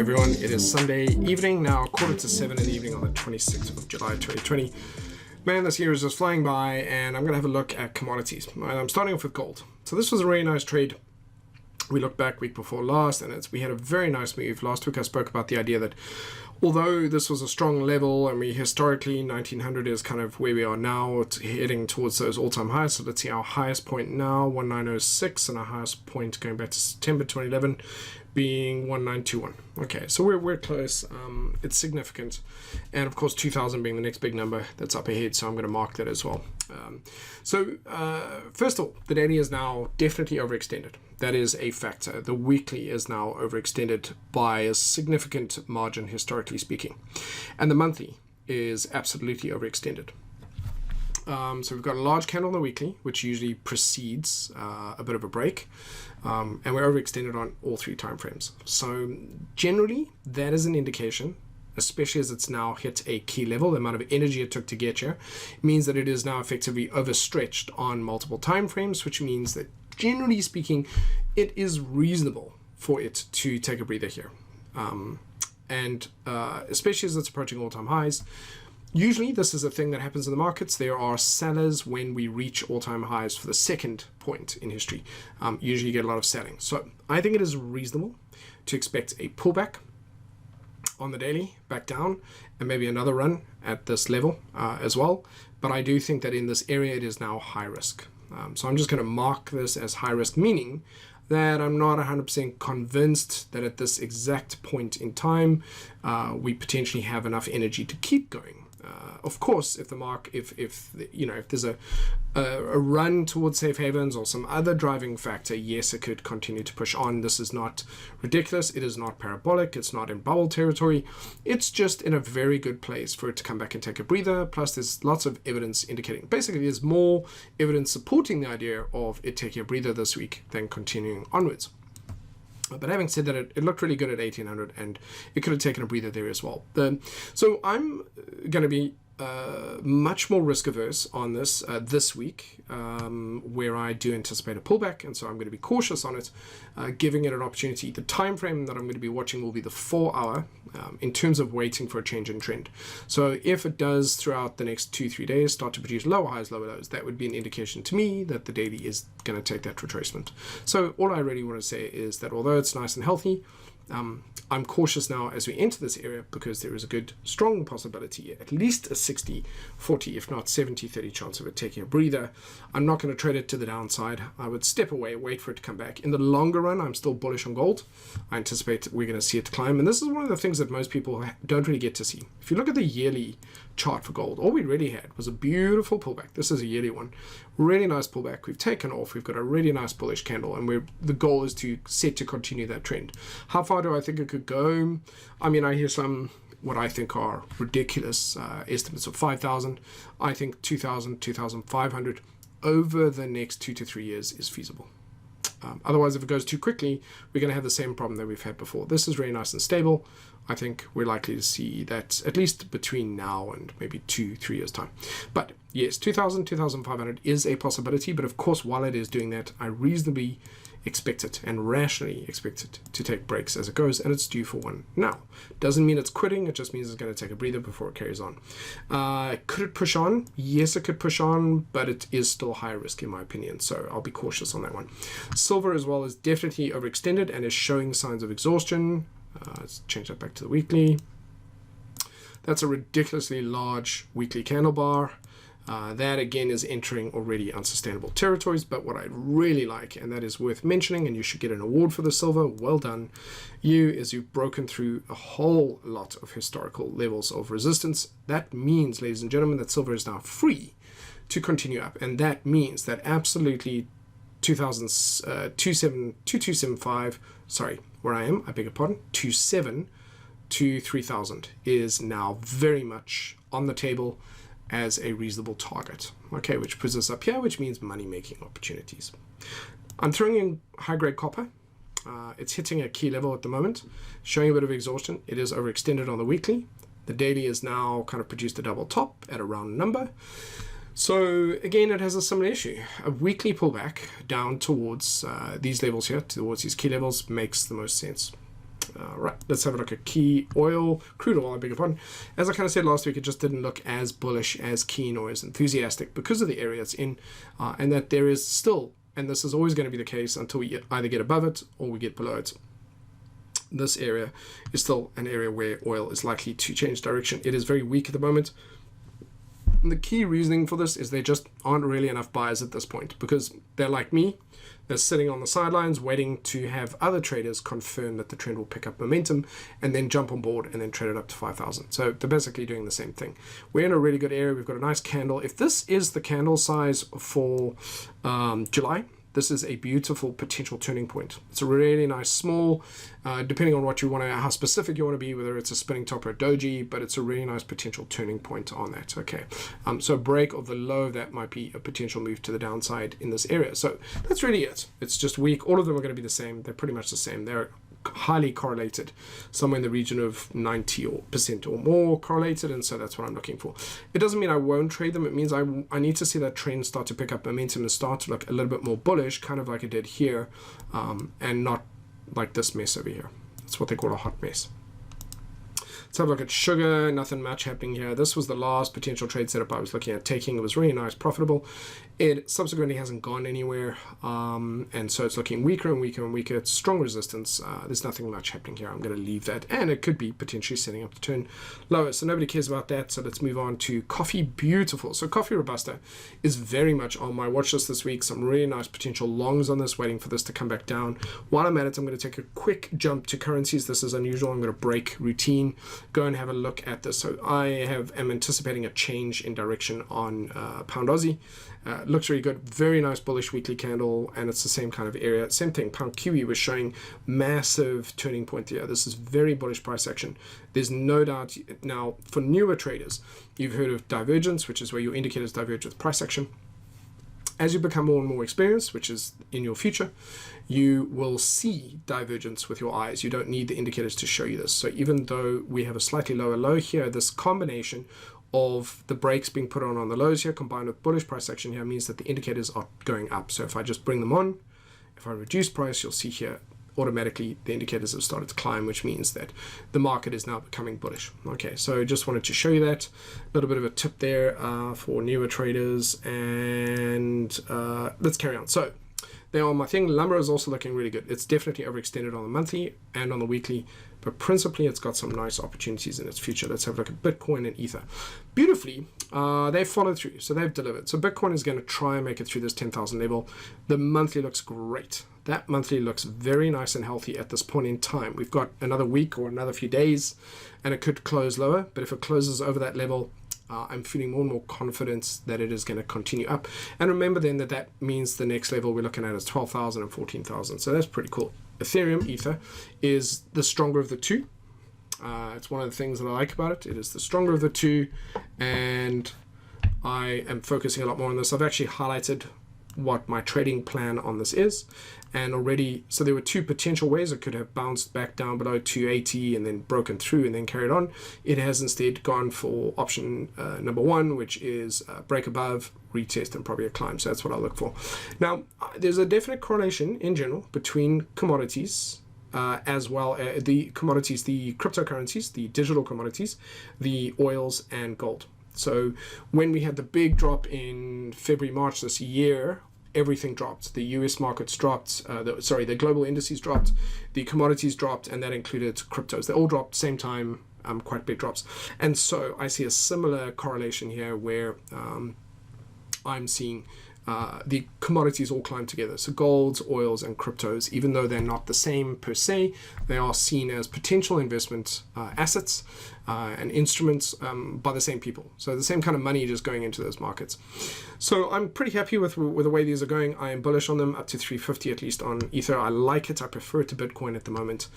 everyone, it is Sunday evening now, 7:15 in the evening on the 26th of July 2020. Man, this year is just flying by, and I'm going to have a look at commodities. And I'm starting off with gold. So this was a really nice trade. We looked back week before last, and we had a very nice move. Last week I spoke about the idea that although this was a strong level, and we historically 1900 is kind of where we are now, it's heading towards those all-time highs. So let's see our highest point now, 1906, and our highest point going back to September 2011 being 1921. Okay, so we're close. It's significant, and of course 2000 being the next big number that's up ahead, so I'm going to mark that as well. First of all, the daily is now definitely overextended. That is a factor. The weekly is now overextended by a significant margin, historically speaking, and the monthly is absolutely overextended. So we've got a large candle on the weekly, which usually precedes a bit of a break, and we're overextended on all three time frames. So generally, that is an indication, especially as it's now hit a key level, the amount of energy it took to get here, means that it is now effectively overstretched on multiple time frames, which means that generally speaking, it is reasonable for it to take a breather here. Especially as it's approaching all-time highs. Usually this is a thing that happens in the markets. There are sellers when we reach all-time highs for the second point in history. Usually you get a lot of selling. So I think it is reasonable to expect a pullback on the daily, back down, and maybe another run at this level as well. But I do think that in this area it is now high risk. So I'm just going to mark this as high risk, meaning that I'm not 100% convinced that at this exact point in time we potentially have enough energy to keep going. Of course, if there's a run towards safe havens or some other driving factor, yes, it could continue to push on. This is not ridiculous. It is not parabolic. It's not in bubble territory. It's just in a very good place for it to come back and take a breather. Plus, there's lots of evidence indicating. Basically, there's more evidence supporting the idea of it taking a breather this week than continuing onwards. But having said that, it looked really good at 1800, and it could have taken a breather there as well. So I'm going to be much more risk averse on this this week, where I do anticipate a pullback, and so I'm going to be cautious on it, giving it an opportunity. The time frame that I'm going to be watching will be the 4 hour in terms of waiting for a change in trend. So if it does throughout the next 2-3 days start to produce lower highs, lower lows, that would be an indication to me that the daily is going to take that retracement. So all I really want to say is that although it's nice and healthy, I'm cautious now as we enter this area because there is a good, strong possibility, at least a 60-40, if not 70-30 chance of it taking a breather. I'm not going to trade it to the downside. I would step away, wait for it to come back. In the longer run, I'm still bullish on gold. I anticipate we're going to see it climb. And this is one of the things that most people don't really get to see. If you look at the yearly chart for gold, all we really had was a beautiful pullback. This is a yearly one. Really nice pullback. We've taken off. We've got a really nice bullish candle, and the goal is to continue that trend. How far do I think it could go? I mean, I hear some what I think are ridiculous estimates of 5,000. I think 2,000, 2,500 over the next 2 to 3 years is feasible. Otherwise, if it goes too quickly, we're going to have the same problem that we've had before. This is really nice and stable. I think we're likely to see that at least between now and maybe 2-3 years time. But yes, 2,000, 2,500 is a possibility. But of course, while it is doing that, I reasonably expect it and rationally expect it to take breaks as it goes, and it's due for one now. Doesn't mean it's quitting. It just means it's going to take a breather before it carries on. Could it push on? Yes, it could push on, but it is still high risk in my opinion, so I'll be cautious on that one. Silver as well is definitely overextended and is showing signs of exhaustion. Let's change that back to the weekly. That's a ridiculously large weekly candle bar. That again is entering already unsustainable territories, but what I really like, and that is worth mentioning, and you should get an award for the silver, well done you, is you've broken through a whole lot of historical levels of resistance. That means, ladies and gentlemen, that silver is now free to continue up, and that means that absolutely 2275, sorry, where I am, I beg your pardon, 27 to 3000 is now very much on the table as a reasonable target. Okay, which puts us up here, which means money-making opportunities. I'm throwing in high-grade copper. It's hitting a key level at the moment, showing a bit of exhaustion. It is overextended on the weekly. The daily is now kind of produced a double top at a round number. So again, it has a similar issue. A weekly pullback down towards these levels here, towards these key levels, makes the most sense. Right, let's have a look at crude oil, I beg your pardon. As I kind of said last week, it just didn't look as bullish, as keen, or as enthusiastic because of the area it's in, and that there is still, and this is always going to be the case until we either get above it or we get below it. This area is still an area where oil is likely to change direction. It is very weak at the moment. And the key reasoning for this is there just aren't really enough buyers at this point, because they're like me. They're sitting on the sidelines waiting to have other traders confirm that the trend will pick up momentum and then jump on board and then trade it up to 5,000. So they're basically doing the same thing. We're in a really good area. We've got a nice candle. If this is the candle size for July, this is a beautiful potential turning point. It's a really nice small, depending on what you want to, how specific you want to be, whether it's a spinning top or a doji, but it's a really nice potential turning point on that. Okay, so a break of the low of that might be a potential move to the downside in this area. So that's really it. It's just weak. All of them are going to be the same. They're pretty much the same. They're highly correlated, somewhere in the region of 90% or more correlated, and so that's what I'm looking for. It doesn't mean I won't trade them. It means I need to see that trend start to pick up momentum and start to look a little bit more bullish, kind of like it did here, and not like this mess over here. That's what they call a hot mess. Let's have a look at sugar. Nothing much happening here. This was the last potential trade setup I was looking at taking. It was really nice, profitable. It subsequently hasn't gone anywhere, and so it's looking weaker and weaker and weaker. It's strong resistance. There's nothing much happening here. I'm going to leave that, and it could be potentially setting up to turn lower. So nobody cares about that. So let's move on to coffee. Beautiful. So coffee Robusta is very much on my watch list this week. Some really nice potential longs on this, waiting for this to come back down. While I'm at it, I'm going to take a quick jump to currencies. This is unusual. I'm going to break routine, go and have a look at this. So I am anticipating a change in direction on pound Aussie. Looks really good. Very nice bullish weekly candle, and it's the same kind of area. Same thing, pound Kiwi was showing massive turning point here. This is very bullish price action. There's no doubt. Now, for newer traders, you've heard of divergence, which is where your indicators diverge with price action. As you become more and more experienced, which is in your future, you will see divergence with your eyes. You don't need the indicators to show you this. So even though we have a slightly lower low here, this combination of the breaks being put on the lows here combined with bullish price action here means that the indicators are going up. So if I just bring them on, if I reduce price, you'll see here automatically the indicators have started to climb, which means that the market is now becoming bullish. Okay, so just wanted to show you that. A little bit of a tip there for newer traders, and let's carry on. So they are my thing. Lumber is also looking really good. It's definitely overextended on the monthly and on the weekly, but principally it's got some nice opportunities in its future. Let's have a look at Bitcoin and Ether. Beautifully, they've followed through, so they've delivered. So Bitcoin is going to try and make it through this 10,000 level. The monthly looks great. That monthly looks very nice and healthy at this point in time. We've got another week or another few days, and it could close lower, but if it closes over that level, I'm feeling more and more confidence that it is going to continue up. And remember then that means the next level we're looking at is 12,000 and 14,000. So that's pretty cool. Ethereum, Ether, is the stronger of the two. It's one of the things that I like about it. It is the stronger of the two, and I am focusing a lot more on this. I've actually highlighted what my trading plan on this is, and already, so there were two potential ways it could have bounced back down below 280 and then broken through and then carried on. It has instead gone for option number one, which is break above, retest, and probably a climb. So that's what I look for. Now, there's a definite correlation in general between commodities as well, the commodities, the cryptocurrencies, the digital commodities, the oils, and gold. So when we had the big drop in February, March this year, everything dropped. The US markets dropped, the global indices dropped, the commodities dropped, and that included cryptos. They all dropped same time, quite big drops. And so I see a similar correlation here where I'm seeing the commodities all climb together. So golds, oils, and cryptos, even though they're not the same per se, they are seen as potential investment assets and instruments by the same people. So the same kind of money just going into those markets. So I'm pretty happy with the way these are going. I am bullish on them up to 350 at least on Ether. I like it. I prefer it to Bitcoin at the moment.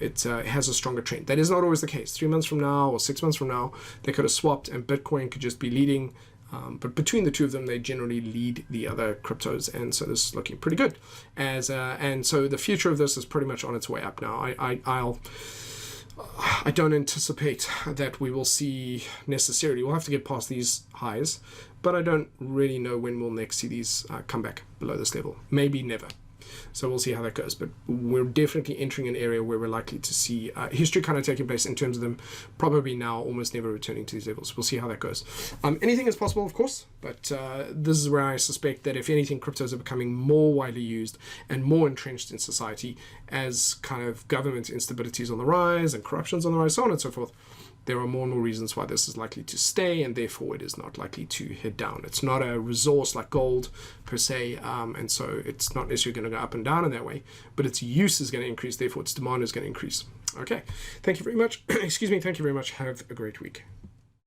It has a stronger trend. That is not always the case. 3 months from now or 6 months from now, they could have swapped and Bitcoin could just be leading. But between the two of them, they generally lead the other cryptos, and so this is looking pretty good. And so the future of this is pretty much on its way up now. I don't anticipate that we will see necessarily. We'll have to get past these highs, but I don't really know when we'll next see these come back below this level. Maybe never. So we'll see how that goes. But we're definitely entering an area where we're likely to see history kind of taking place in terms of them probably now almost never returning to these levels. We'll see how that goes. Anything is possible, of course, but this is where I suspect that if anything, cryptos are becoming more widely used and more entrenched in society as kind of government instability is on the rise and corruption's on the rise, so on and so forth. There are more and more reasons why this is likely to stay, and therefore it is not likely to head down. It's not a resource like gold per se, and so it's not necessarily going to go up and down in that way, but its use is going to increase, therefore its demand is going to increase. Okay, thank you very much. Excuse me, thank you very much. Have a great week.